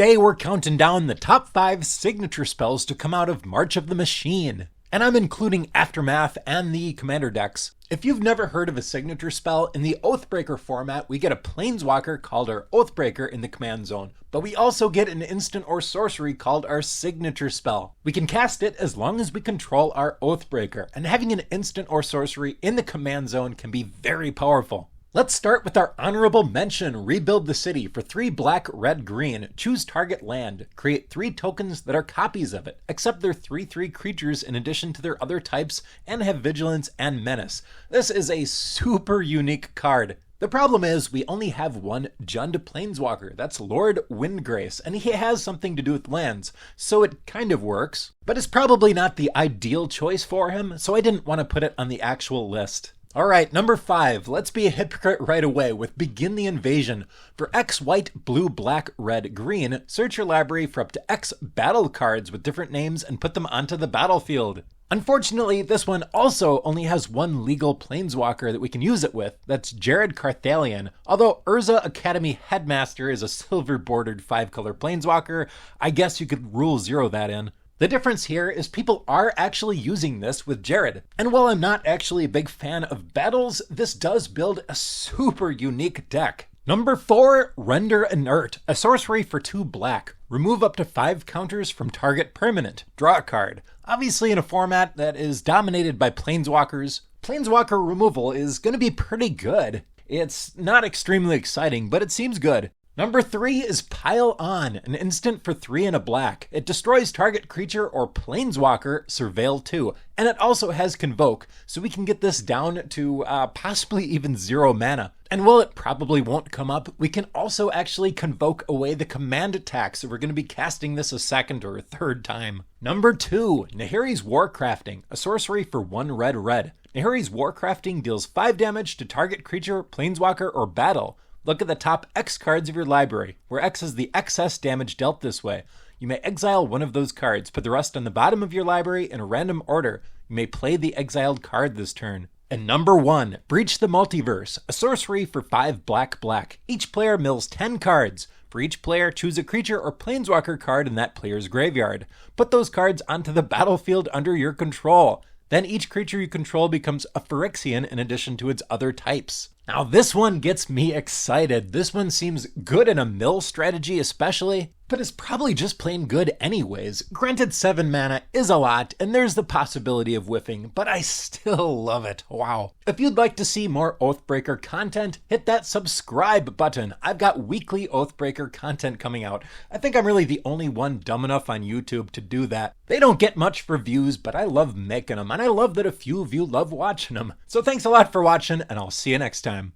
Today we're counting down the top 5 signature spells to come out of March of the Machine. And I'm including Aftermath and the Commander decks. If you've never heard of a signature spell, in the Oathbreaker format, we get a Planeswalker called our Oathbreaker in the command zone. But we also get an instant or sorcery called our signature spell. We can cast it as long as we control our Oathbreaker, and having an instant or sorcery in the command zone can be very powerful. Let's start with our honorable mention, Rebuild the City. For 3 black, red, green, choose target land. Create 3 tokens that are copies of it, except they're 3/3 creatures in addition to their other types, and have Vigilance and Menace. This is a super unique card. The problem is we only have one Jund Planeswalker, that's Lord Windgrace, and he has something to do with lands, so it kind of works. But it's probably not the ideal choice for him, so I didn't want to put it on the actual list. Alright, number 5, let's be a hypocrite right away with Begin the Invasion. For X white, blue, black, red, green, search your library for up to X battle cards with different names and put them onto the battlefield. Unfortunately, this one also only has one legal planeswalker that we can use it with, that's Jared Carthalion. Although Urza Academy Headmaster is a silver bordered 5-color planeswalker, I guess you could rule 0 that in. The difference here is people are actually using this with Jared. And while I'm not actually a big fan of battles, this does build a super unique deck. Number 4, Render Inert, a sorcery for 2 black. Remove up to 5 counters from target permanent. Draw a card. Obviously in a format that is dominated by planeswalkers, planeswalker removal is going to be pretty good. It's not extremely exciting, but it seems good. Number 3 is Pile On, an instant for 3 and a black. It destroys target creature or planeswalker, Surveil 2, and it also has Convoke, so we can get this down to possibly even 0 mana. And while it probably won't come up, we can also actually convoke away the command attack, so we're going to be casting this a 2nd or a 3rd time. Number 2, Nurs War Crafting, a sorcery for 1 red red. Nurs War Crafting deals 5 damage to target creature, planeswalker, or battle. Look at the top X cards of your library, where X is the excess damage dealt this way. You may exile one of those cards, put the rest on the bottom of your library in a random order. You may play the exiled card this turn. And number 1, Breach the Multiverse, a sorcery for 5 black black. Each player mills 10 cards. For each player, choose a creature or planeswalker card in that player's graveyard. Put those cards onto the battlefield under your control. Then each creature you control becomes a Phyrexian in addition to its other types. Now this one gets me excited. This one seems good in a mill strategy especially, but it's probably just plain good anyways. Granted 7 mana is a lot, and there's the possibility of whiffing, but I still love it. Wow. If you'd like to see more Oathbreaker content, hit that subscribe button. I've got weekly Oathbreaker content coming out. I think I'm really the only one dumb enough on YouTube to do that. They don't get much for views, but I love making them, and I love that a few of you love watching them. So thanks a lot for watching, and I'll see you next time.